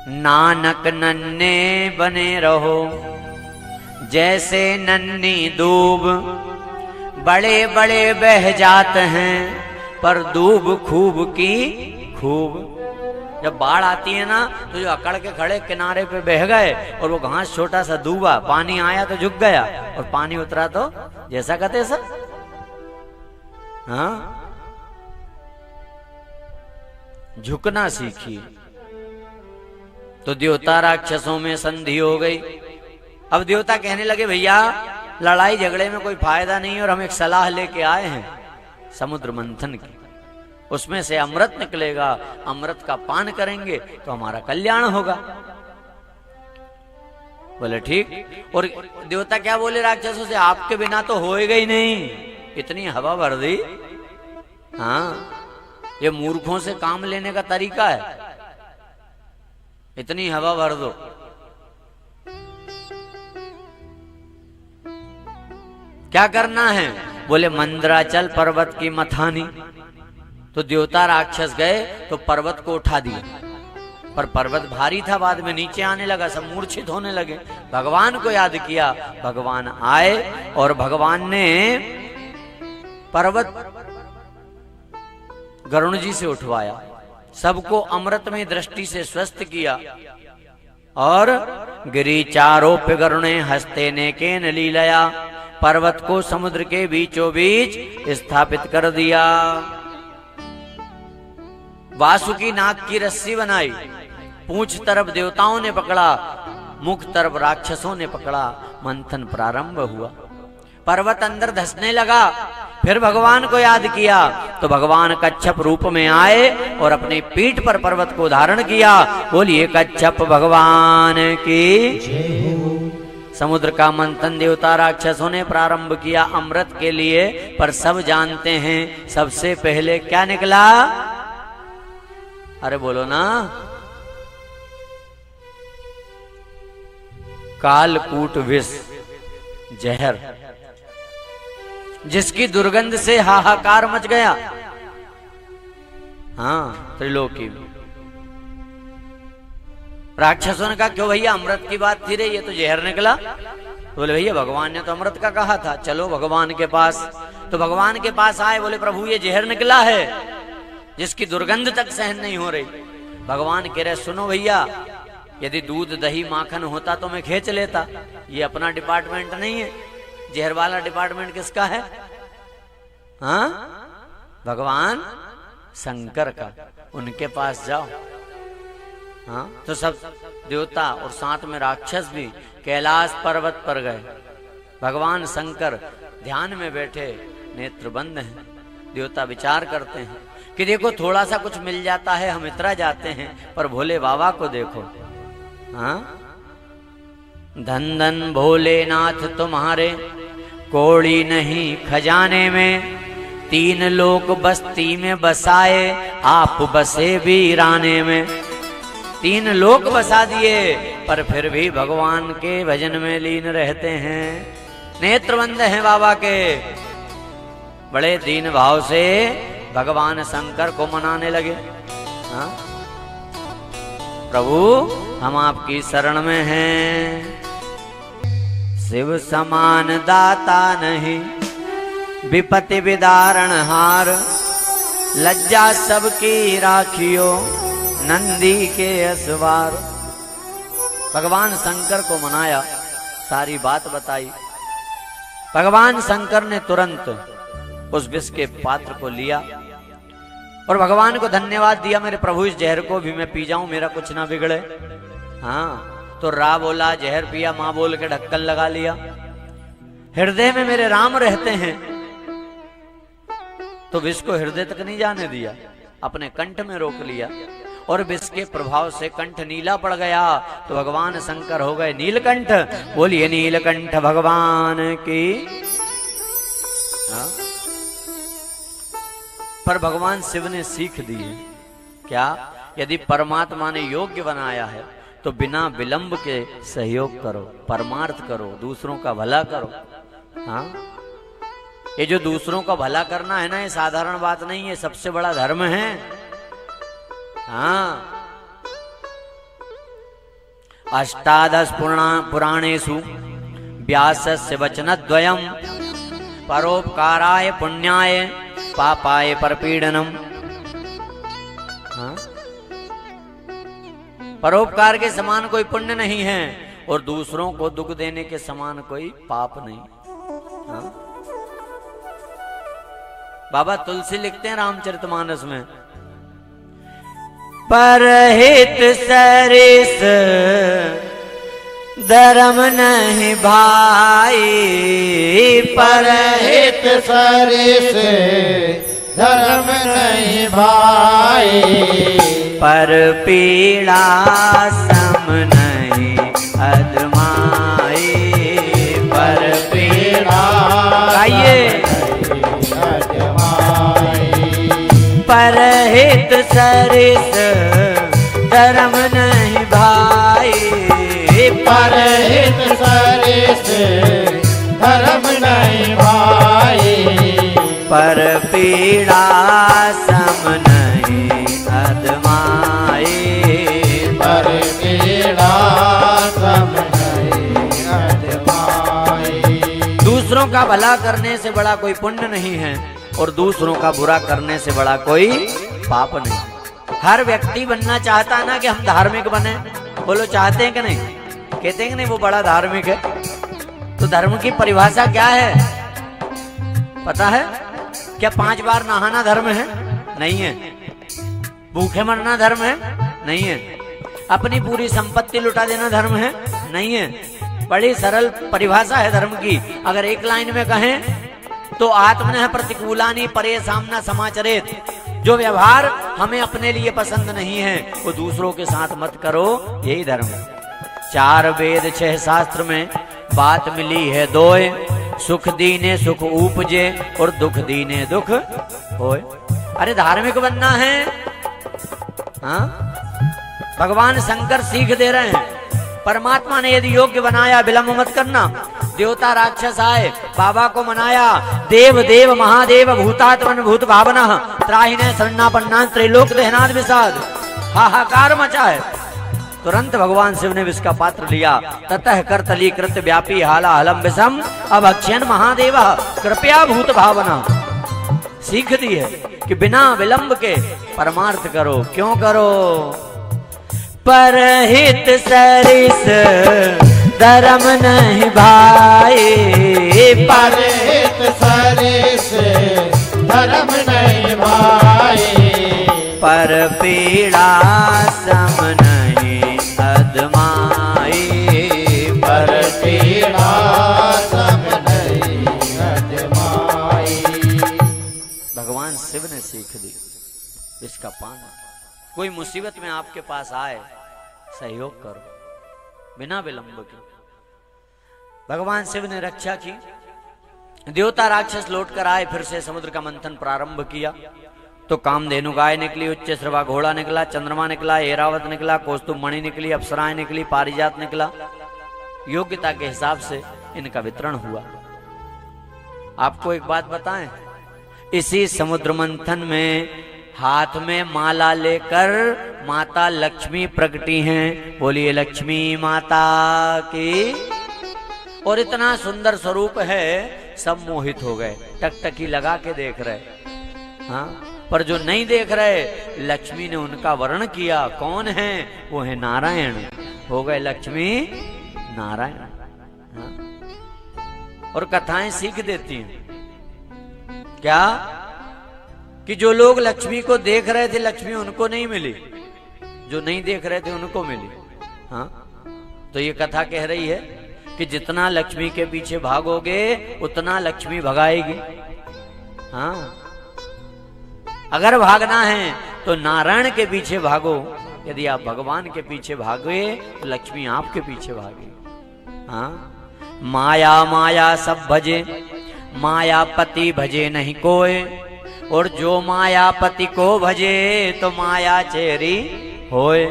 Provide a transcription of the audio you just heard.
नानक नन्हे बने रहो जैसे नन्ही दूब, बड़े बड़े बह जाते हैं पर दूब खूब की खूब। जब बाढ़ आती है ना तो जो अकड़ के खड़े किनारे पे बह गए और वो घास छोटा सा दूबा, पानी आया तो झुक गया और पानी उतरा तो जैसा का तैसा। हाँ, झुकना सीखिए। तो देवता राक्षसों में संधि हो गई। अब देवता कहने लगे भैया लड़ाई झगड़े में कोई फायदा नहीं और हम एक सलाह लेके आए हैं समुद्र मंथन की, उसमें से अमृत निकलेगा, अमृत का पान करेंगे तो हमारा कल्याण होगा। बोले ठीक। और देवता क्या बोले राक्षसों से, आपके बिना तो होएगा ही नहीं, इतनी हवा भर दी। हाँ, ये मूर्खों से काम लेने का तरीका है, इतनी हवा भर दो। क्या करना है? बोले मंदराचल पर्वत की मथानी। तो देवता राक्षस गए तो पर्वत को उठा दिया, पर पर्वत भारी था, बाद में नीचे आने लगा, सब मूर्छित होने लगे। भगवान को याद किया, भगवान आए और भगवान ने पर्वत गरुण जी से उठवाया, सबको अमृत में दृष्टि से स्वस्थ किया और गिरिचारोप्य गरुणे हस्ते ने केन लीलया, पर्वत को समुद्र के बीचों बीच स्थापित कर दिया। वासुकी नाग की रस्सी बनाई, पूंछ तरफ देवताओं ने पकड़ा, मुख तरफ राक्षसों ने पकड़ा, मंथन प्रारंभ हुआ। पर्वत अंदर धंसने लगा, फिर भगवान को याद किया तो भगवान कच्छप रूप में आए और अपनी पीठ पर पर्वत को धारण किया। बोलिए कच्छप भगवान की। समुद्र का मंथन देवता राक्षसों ने प्रारंभ किया अमृत के लिए, पर सब जानते हैं सबसे पहले क्या निकला? अरे बोलो ना, कालकूट विष, जहर, जिसकी दुर्गंध से हाहाकार मच गया। हाँ, त्रिलोकी में राक्षसों ने कहा क्यों भैया, अमृत की बात थी रे, ये तो जहर निकला। बोले भैया भगवान ने तो अमृत का कहा था, चलो भगवान के पास। तो भगवान के पास आए, बोले प्रभु ये जहर निकला है जिसकी दुर्गंध तक सहन नहीं हो रही। भगवान कह रहे सुनो भैया, यदि दूध दही माखन होता तो मैं खींच लेता, ये अपना डिपार्टमेंट नहीं है, जहर वाला डिपार्टमेंट किसका है? हाँ, भगवान शंकर का, उनके पास जाओ। हाँ, तो सब देवता और साथ में राक्षस भी कैलाश पर्वत पर गए। भगवान शंकर ध्यान में बैठे, नेत्र बंद हैं। देवता विचार करते हैं कि देखो थोड़ा सा कुछ मिल जाता है हम इतरा जाते हैं, पर भोले बाबा को देखो। हाँ, धन धन भोलेनाथ तुम्हारे कोड़ी नहीं खजाने में, तीन लोग बस्ती में बसाए आप बसे वीराने में। तीन लोक बसा दिए पर फिर भी भगवान के भजन में लीन रहते हैं, नेत्र बंद हैं बाबा के। बड़े दीन भाव से भगवान शंकर को मनाने लगे। हाँ? प्रभु हम आपकी शरण में हैं, शिव समान दाता नहीं, विपत्ति विदारण हार, लज्जा सबकी राखियो, नंदी के असवार। भगवान शंकर को मनाया, सारी बात बताई। भगवान शंकर ने तुरंत उस विष के पात्र को लिया और भगवान को धन्यवाद दिया, मेरे प्रभु इस जहर को भी मैं पी जाऊं, मेरा कुछ ना बिगड़े। हाँ, तो रा बोला, जहर पिया, मां बोल के ढक्कन लगा लिया। हृदय में मेरे राम रहते हैं, तो विष को हृदय तक नहीं जाने दिया, अपने कंठ में रोक लिया और विष के प्रभाव से कंठ नीला पड़ गया। तो भगवान शंकर हो गए नीलकंठ। बोलिए नीलकंठ भगवान की। हाँ? पर भगवान शिव ने सीख दी है क्या? यदि परमात्मा ने योग्य बनाया है तो बिना विलंब के सहयोग करो, परमार्थ करो, दूसरों का भला करो। हाँ, ये जो दूसरों का भला करना है ना, ये साधारण बात नहीं है, सबसे बड़ा धर्म है। हाँ, अष्टादश पुराणेषु व्यासस्य वचनद्वयम् परोपकाराय पुण्याय पापाय परपीडनम। हाँ? परोपकार के समान कोई पुण्य नहीं है और दूसरों को दुख देने के समान कोई पाप नहीं। हाँ? बाबा तुलसी लिखते हैं रामचरितमानस में, परहित सरिस धर्म नहीं भाई, परहित सरिस धर्म नहीं भाई, पर पीड़ा सम नहीं अदमाई, पर पीड़ा गाइए परहित सरिस धर्म नहीं भाई, परहित सरिस धर्म नहीं भाई, पर पीड़ा सम नहीं अदमाई, पर पीड़ा सम नहीं अदमाई। दूसरों का भला करने से बड़ा कोई पुण्य नहीं है और दूसरों का बुरा करने से बड़ा कोई पाप नहीं। हर व्यक्ति बनना चाहता है ना कि हम धार्मिक बने, बोलो चाहते हैं कि नहीं? कहते हैं कि नहीं वो बड़ा धार्मिक है। तो धर्म की परिभाषा क्या है पता है? क्या 5 बार नहाना धर्म है? नहीं है। भूखे मरना धर्म है? नहीं है। अपनी पूरी संपत्ति लुटा देना धर्म है? नहीं है। बड़ी सरल परिभाषा है धर्म की। अगर एक लाइन में कहें तो आत्मनः प्रतिकूलानि परे सामना समाचरेत, जो व्यवहार हमें अपने लिए पसंद नहीं है वो दूसरों के साथ मत करो, यही धर्म है। 4 वेद 6 शास्त्र में बात मिली है दोय, सुख दीने सुख उपजे और दुख दीने दुख होए। अरे धार्मिक बनना है, हाँ? भगवान शंकर सीख दे रहे हैं। परमात्मा ने यदि योग्य बनाया विलंब मत करना। देवता राक्षस आए, बाबा को मनाया, देव देव महादेव भूतात्मन भूत भावना त्राहिने शरणापन्ना त्रैलोक दहनाद विषाद, हाहाकार मचा है। तुरंत भगवान शिव ने विष का पात्र लिया, ततः करतली कृत व्यापी हाला हलम विषम अभक्षण महादेव कृपया भूत भावना। सीख दी है कि बिना विलंब के परमार्थ करो। क्यों करो? परहित सरिस धर्म नहीं भाई, परहित सरिस धर्म नहीं भाई, पर पीड़ा सम नहीं अदमाई, पर पीड़ा सम नहीं अदमाई। भगवान शिव ने सीख दी इसका पान। कोई मुसीबत में आपके पास आए सहयोग करो बिना विलंब के। भगवान शिव ने रक्षा की। देवता राक्षस लौटकर आए, फिर से समुद्र का मंथन प्रारंभ किया तो कामधेनु गाय निकली, उच्च श्रवा घोड़ा निकला, चंद्रमा निकला, ऐरावत निकला, कौस्तुभ मणि निकली, अप्सराएं निकली, पारिजात निकला। योग्यता के हिसाब से इनका वितरण हुआ। आपको एक बात बताएं, इसी समुद्र मंथन में हाथ में माला लेकर माता लक्ष्मी प्रकटी हैं। बोलिए लक्ष्मी माता की। और इतना सुंदर स्वरूप है, सब मोहित हो गए, टकटकी लगा के देख रहे। हाँ, पर जो नहीं देख रहे, लक्ष्मी ने उनका वर्णन किया। कौन है? वो है नारायण। हो गए लक्ष्मी नारायण। हाँ? और कथाएं सीख देती हैं क्या कि जो लोग लक्ष्मी को देख रहे थे लक्ष्मी उनको नहीं मिली, जो नहीं देख रहे थे उनको मिली। हाँ? तो ये कथा कह रही है कि जितना लक्ष्मी के पीछे भागोगे उतना लक्ष्मी भगाएगी। हाँ, अगर भागना है तो नारायण के पीछे भागो। यदि आप भगवान के पीछे भागे तो लक्ष्मी आपके पीछे भागेगी। हाँ, माया माया सब भजे, मायापति भजे नहीं कोई, और जो मायापति को भजे तो माया चेरी होए।